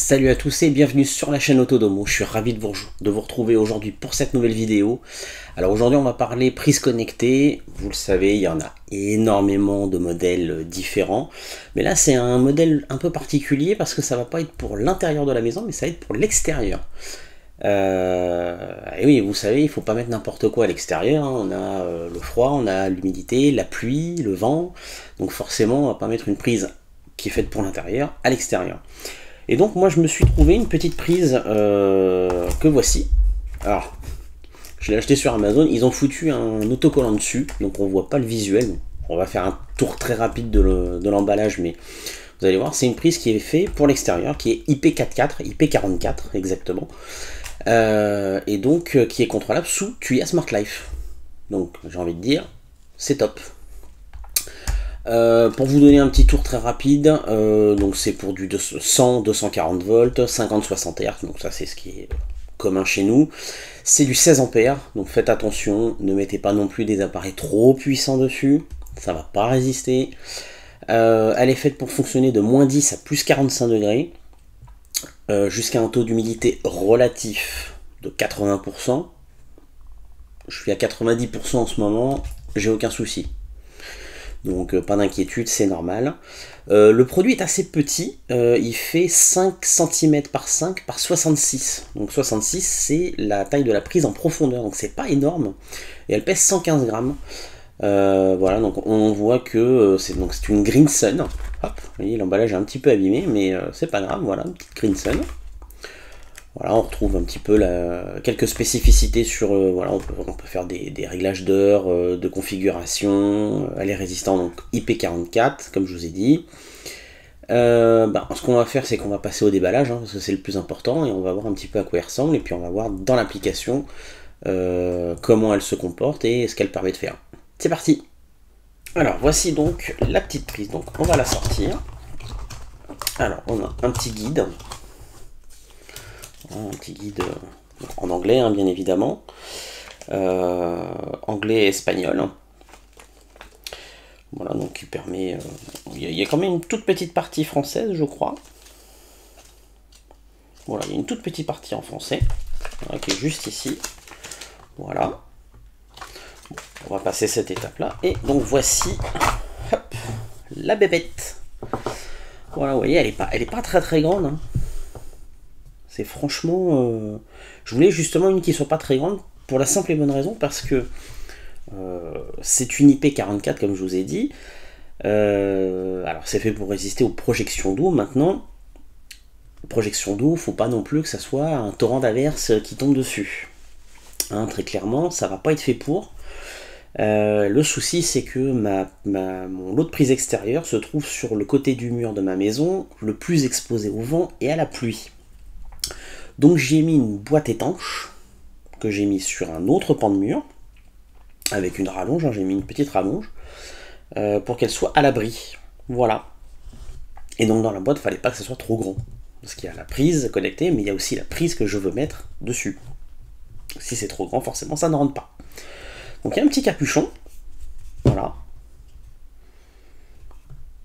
Salut à tous et bienvenue sur la chaîne Autodomo. Je suis ravi de vous retrouver aujourd'hui pour cette nouvelle vidéo. Alors aujourd'hui on va parler prise connectée. Vous le savez, il y en a énormément de modèles différents. Mais là c'est un modèle un peu particulier parce que ça va pas être pour l'intérieur de la maison, mais ça va être pour l'extérieur. Et oui, vous savez, il faut pas mettre n'importe quoi à l'extérieur. On a le froid, on a l'humidité, la pluie, le vent. Donc forcément on va pas mettre une prise qui est faite pour l'intérieur à l'extérieur. Et donc moi je me suis trouvé une petite prise que voici. Alors, je l'ai acheté sur Amazon, ils ont foutu un autocollant dessus, donc on voit pas le visuel. On va faire un tour très rapide de l'emballage, mais vous allez voir, c'est une prise qui est faite pour l'extérieur, qui est IP44, IP44 exactement, et donc qui est contrôlable sous Tuya Smart Life. Donc j'ai envie de dire, c'est top. Pour vous donner un petit tour très rapide, donc c'est pour du 100-240 volts, 50-60 Hz, donc ça c'est ce qui est commun chez nous. C'est du 16 ampères, donc faites attention, ne mettez pas non plus des appareils trop puissants dessus, ça va pas résister. Elle est faite pour fonctionner de moins 10 à plus 45 degrés, jusqu'à un taux d'humidité relatif de 80%. Je suis à 90% en ce moment, j'ai aucun souci. Donc pas d'inquiétude, c'est normal. Le produit est assez petit, il fait 5 cm par 5 par 66. Donc 66 c'est la taille de la prise en profondeur, donc c'est pas énorme. Et elle pèse 115 grammes. Voilà, donc on voit que c'est une Green Sun. Hop, vous voyez, l'emballage est un petit peu abîmé, mais c'est pas grave, voilà, une petite Green Sun. Voilà, on retrouve un petit peu quelques spécificités sur, voilà, on peut faire des réglages d'heure, de configuration, elle est résistante, donc IP44, comme je vous ai dit. Ce qu'on va faire, c'est qu'on va passer au déballage, parce que c'est le plus important, et on va voir un petit peu à quoi elle ressemble, et puis on va voir dans l'application comment elle se comporte et ce qu'elle permet de faire. C'est parti! Alors, voici donc la petite prise, donc on va la sortir. Alors, on a un petit guide. Un petit guide en anglais, hein, bien évidemment, anglais et espagnol. Voilà, donc il permet, il y a quand même une toute petite partie française, je crois. Voilà, il y a une toute petite partie en français, voilà, qui est juste ici. Voilà. Bon, on va passer cette étape-là, et donc voici, hop, la bébête. Voilà, vous voyez, elle est pas très très grande, hein. C'est franchement... je voulais justement une qui soit pas très grande, pour la simple et bonne raison, parce que c'est une IP44, comme je vous ai dit. Alors c'est fait pour résister aux projections d'eau. Maintenant, projection d'eau, faut pas non plus que ça soit un torrent d'averse qui tombe dessus. Hein, très clairement, ça va pas être fait pour. Le souci, c'est que mon lot de prise extérieure se trouve sur le côté du mur de ma maison, le plus exposé au vent et à la pluie. Donc j'ai mis une boîte étanche que j'ai mis sur un autre pan de mur avec une rallonge, hein, j'ai mis une petite rallonge pour qu'elle soit à l'abri. Voilà. Et donc dans la boîte, il ne fallait pas que ce soit trop grand parce qu'il y a la prise connectée, mais il y a aussi la prise que je veux mettre dessus. Si c'est trop grand, forcément ça ne rentre pas. Donc il y a un petit capuchon. Voilà.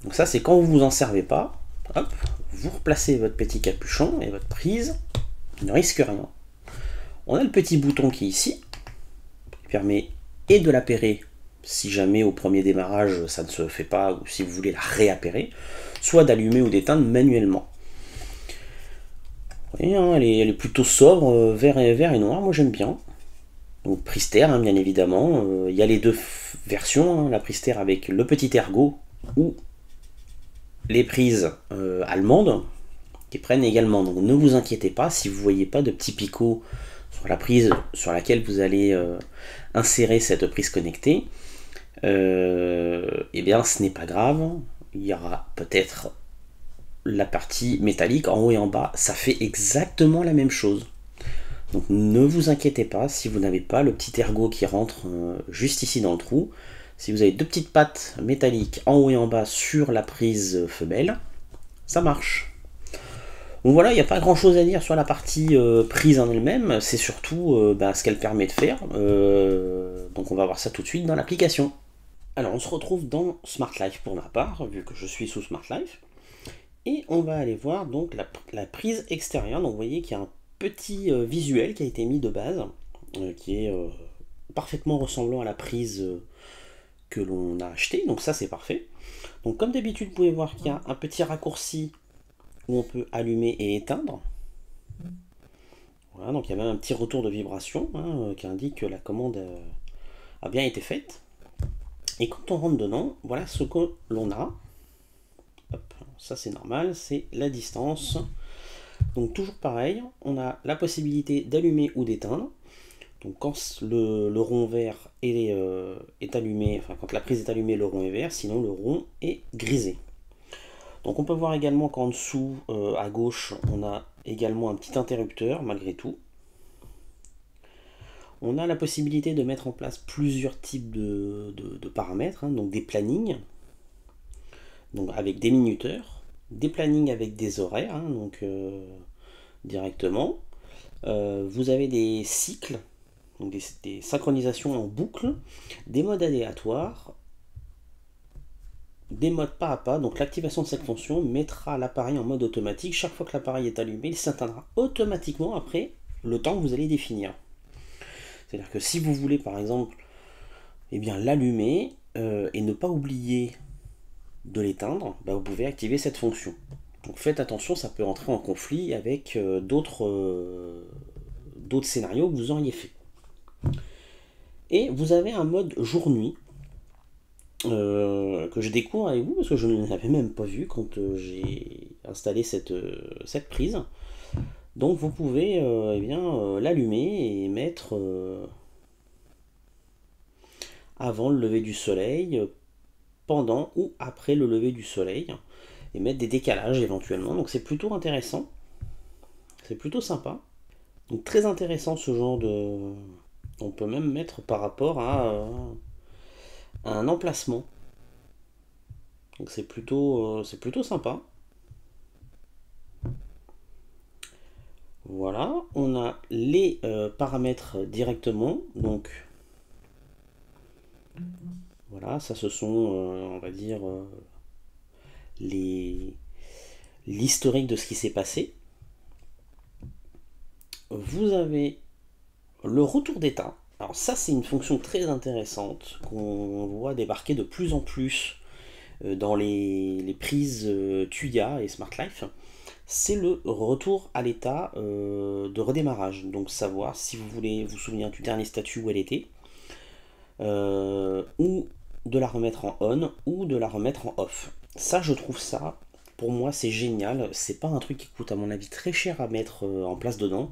Donc ça c'est quand vous vous en servez pas. Hop, vous replacez votre petit capuchon et votre prise. Ne risque rien. On a le petit bouton qui est ici, qui permet et de l'appairer si jamais au premier démarrage ça ne se fait pas, ou si vous voulez la réappairer, soit d'allumer ou d'éteindre manuellement. Vous voyez, hein, elle est plutôt sobre, vert et noir, moi j'aime bien. Donc prise terre, hein, bien évidemment. Il y a les deux versions, hein, la prise terre avec le petit ergot, ou les prises allemandes, qui prennent également. Donc ne vous inquiétez pas si vous ne voyez pas de petits picots sur la prise sur laquelle vous allez insérer cette prise connectée. Eh bien ce n'est pas grave, il y aura peut-être la partie métallique en haut et en bas, ça fait exactement la même chose. Donc ne vous inquiétez pas si vous n'avez pas le petit ergot qui rentre juste ici dans le trou. Si vous avez deux petites pattes métalliques en haut et en bas sur la prise femelle, ça marche. Donc voilà, il n'y a pas grand chose à dire sur la partie prise en elle-même, c'est surtout ce qu'elle permet de faire. Donc on va voir ça tout de suite dans l'application. Alors on se retrouve dans Smart Life pour ma part, vu que je suis sous Smart Life. Et on va aller voir donc la prise extérieure. Donc vous voyez qu'il y a un petit visuel qui a été mis de base, qui est parfaitement ressemblant à la prise que l'on a acheté, donc ça c'est parfait. Donc comme d'habitude, vous pouvez voir qu'il y a un petit raccourci où on peut allumer et éteindre. Voilà, donc il y a même un petit retour de vibration qui indique que la commande a bien été faite. Et quand on rentre dedans, voilà ce que l'on a. Hop, ça c'est normal, c'est la distance. Donc toujours pareil, on a la possibilité d'allumer ou d'éteindre. Donc quand le rond vert est allumé, enfin quand la prise est allumée, le rond est vert, sinon le rond est grisé. Donc on peut voir également qu'en dessous, à gauche, on a également un petit interrupteur malgré tout. On a la possibilité de mettre en place plusieurs types de paramètres, donc des plannings, donc avec des minuteurs, des plannings avec des horaires, donc directement. Vous avez des cycles, donc des synchronisations en boucle, des modes aléatoires, des modes pas à pas. Donc l'activation de cette fonction mettra l'appareil en mode automatique. Chaque fois que l'appareil est allumé, il s'éteindra automatiquement après le temps que vous allez définir. C'est-à-dire que si vous voulez par exemple l'allumer et ne pas oublier de l'éteindre, vous pouvez activer cette fonction. Donc faites attention, ça peut entrer en conflit avec d'autres scénarios que vous auriez fait. Et vous avez un mode jour-nuit que je découvre avec vous parce que je ne l'avais même pas vu quand j'ai installé cette prise. Donc vous pouvez l'allumer et mettre avant le lever du soleil, pendant ou après le lever du soleil, et mettre des décalages éventuellement. Donc c'est plutôt intéressant, c'est plutôt sympa. Donc très intéressant ce genre de... On peut même mettre par rapport à un emplacement. Donc c'est plutôt sympa. Voilà, on a les paramètres directement. Donc voilà, ça ce sont, on va dire, l'historique de ce qui s'est passé. Vous avez le retour d'état. Alors ça c'est une fonction très intéressante qu'on voit débarquer de plus en plus dans les prises Tuya et Smart Life. C'est le retour à l'état de redémarrage. Donc savoir si vous voulez vous souvenir du dernier statut où elle était, ou de la remettre en on ou de la remettre en off. Ça je trouve ça, pour moi c'est génial. C'est pas un truc qui coûte à mon avis très cher à mettre en place dedans.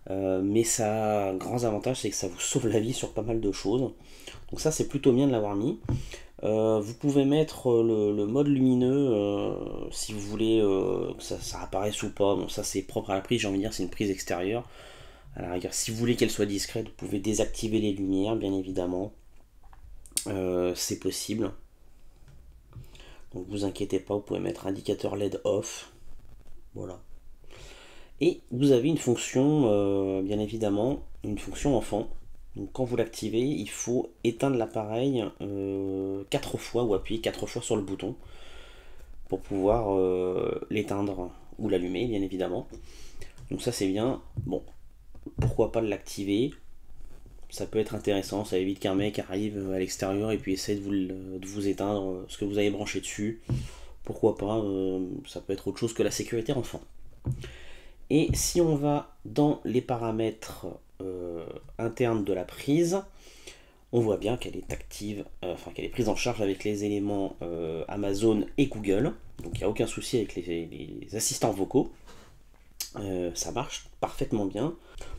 Mais ça a un grand avantage, c'est que ça vous sauve la vie sur pas mal de choses. Donc ça c'est plutôt bien de l'avoir mis. Vous pouvez mettre le mode lumineux si vous voulez que ça apparaisse ou pas. Bon, ça c'est propre à la prise, j'ai envie de dire, c'est une prise extérieure. À la rigueur, si vous voulez qu'elle soit discrète, vous pouvez désactiver les lumières, bien évidemment. C'est possible. Donc vous inquiétez pas, vous pouvez mettre indicateur LED off. Voilà. Et vous avez une fonction, bien évidemment, une fonction enfant. Donc quand vous l'activez, il faut éteindre l'appareil 4 fois ou appuyer 4 fois sur le bouton pour pouvoir l'éteindre ou l'allumer, bien évidemment. Donc ça c'est bien. Bon, pourquoi pas l'activer? Ça peut être intéressant, ça évite qu'un mec arrive à l'extérieur et puis essaie de vous éteindre ce que vous avez branché dessus. Pourquoi pas, ça peut être autre chose que la sécurité enfant. Et si on va dans les paramètres internes de la prise, on voit bien qu'elle est active, qu'elle est prise en charge avec les éléments Amazon et Google. Donc il n'y a aucun souci avec les assistants vocaux. Ça marche parfaitement bien.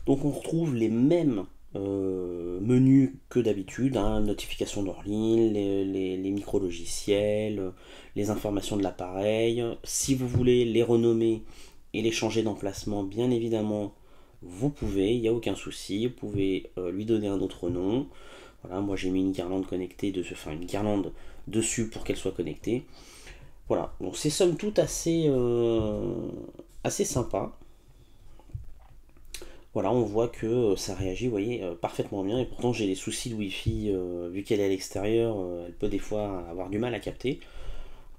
Donc on retrouve les mêmes menus que d'habitude, notifications d'hors ligne, les micro-logiciels, les informations de l'appareil. Si vous voulez les renommer et les changer d'emplacement, bien évidemment, vous pouvez, il n'y a aucun souci. Vous pouvez lui donner un autre nom. Voilà, moi j'ai mis une guirlande connectée, une guirlande dessus pour qu'elle soit connectée. Voilà, donc c'est somme toute assez sympa. Voilà, on voit que ça réagit, vous voyez, parfaitement bien. Et pourtant j'ai des soucis de Wi-Fi, vu qu'elle est à l'extérieur, elle peut des fois avoir du mal à capter.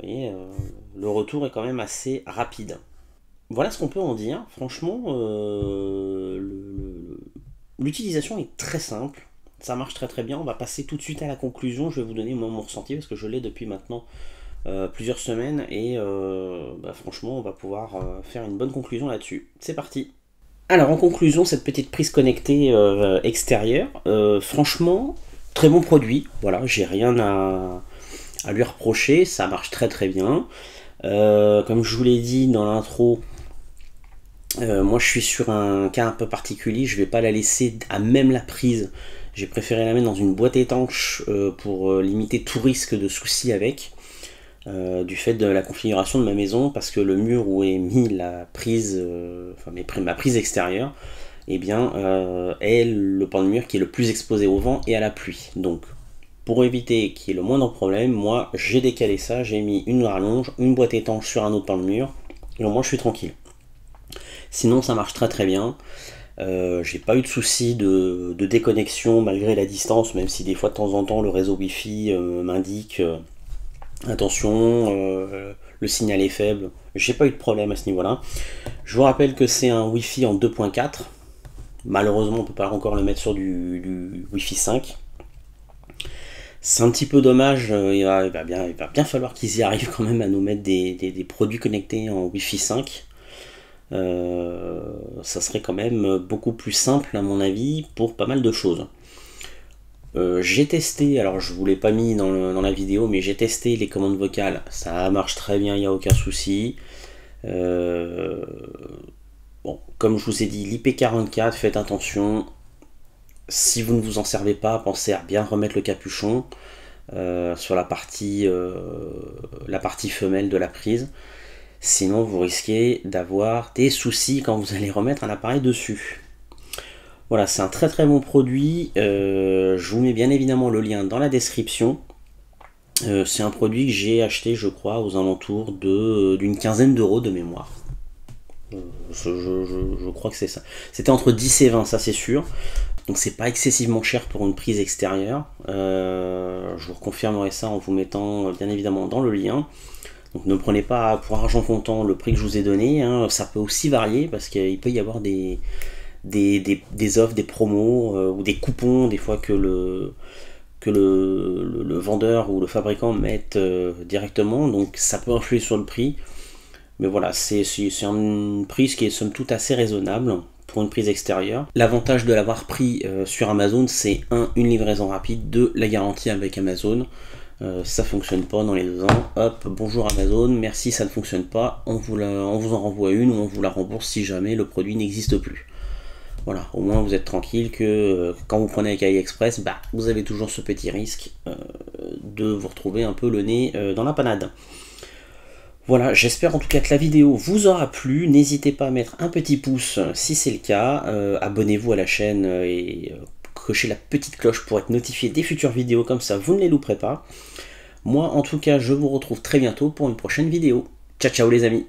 Vous voyez, le retour est quand même assez rapide. Voilà ce qu'on peut en dire. Franchement, l'utilisation est très simple. Ça marche très très bien. On va passer tout de suite à la conclusion. Je vais vous donner moi, mon ressenti parce que je l'ai depuis maintenant plusieurs semaines et franchement on va pouvoir faire une bonne conclusion là-dessus. C'est parti. Alors en conclusion, cette petite prise connectée extérieure, franchement, très bon produit. Voilà, j'ai rien à lui reprocher, ça marche très très bien. Comme je vous l'ai dit dans l'intro, moi je suis sur un cas un peu particulier, je vais pas la laisser à même la prise. J'ai préféré la mettre dans une boîte étanche pour limiter tout risque de soucis avec. Du fait de la configuration de ma maison, parce que le mur où est mis la prise, ma prise extérieure, eh bien, est le pan de mur qui est le plus exposé au vent et à la pluie. Donc, pour éviter qu'il y ait le moindre problème, moi, j'ai décalé ça, j'ai mis une rallonge, une boîte étanche sur un autre pan de mur, et au moins je suis tranquille. Sinon, ça marche très très bien. J'ai pas eu de soucis de déconnexion malgré la distance, même si des fois de temps en temps le réseau Wi-Fi m'indique attention, le signal est faible. J'ai pas eu de problème à ce niveau-là. Je vous rappelle que c'est un Wi-Fi en 2.4. Malheureusement, on peut pas encore le mettre sur du Wi-Fi 5. C'est un petit peu dommage. Il va bien falloir qu'ils y arrivent quand même à nous mettre des produits connectés en Wi-Fi 5. Ça serait quand même beaucoup plus simple à mon avis pour pas mal de choses. J'ai testé, alors je vous l'ai pas mis dans la vidéo, mais j'ai testé les commandes vocales, ça marche très bien, il n'y a aucun souci. Bon, comme je vous ai dit, l'IP44, faites attention, si vous ne vous en servez pas, pensez à bien remettre le capuchon sur la partie femelle de la prise, sinon vous risquez d'avoir des soucis quand vous allez remettre un appareil dessus. Voilà, c'est un très très bon produit. Je vous mets bien évidemment le lien dans la description. C'est un produit que j'ai acheté, je crois, aux alentours d'une quinzaine d'euros de mémoire. Je crois que c'est ça. C'était entre 10 et 20, ça c'est sûr. Donc c'est pas excessivement cher pour une prise extérieure. Je vous reconfirmerai ça en vous mettant bien évidemment dans le lien. Donc ne prenez pas pour argent comptant le prix que je vous ai donné. Hein. Ça peut aussi varier parce qu'il peut y avoir des offres, des promos ou des coupons des fois que le vendeur ou le fabricant mettent directement, donc ça peut influer sur le prix, mais voilà, c'est une prise qui est somme toute assez raisonnable pour une prise extérieure. L'avantage de l'avoir pris sur Amazon, c'est une livraison rapide, 2 la garantie avec Amazon. Ça fonctionne pas dans les 2 ans, hop, bonjour Amazon, merci, ça ne fonctionne pas, on vous en renvoie une ou on vous la rembourse si jamais le produit n'existe plus. Voilà, au moins vous êtes tranquille que quand vous prenez avec AliExpress, vous avez toujours ce petit risque de vous retrouver un peu le nez dans la panade. Voilà, j'espère en tout cas que la vidéo vous aura plu. N'hésitez pas à mettre un petit pouce si c'est le cas. Abonnez-vous à la chaîne et cochez la petite cloche pour être notifié des futures vidéos, comme ça vous ne les louperez pas. Moi en tout cas, je vous retrouve très bientôt pour une prochaine vidéo. Ciao ciao les amis!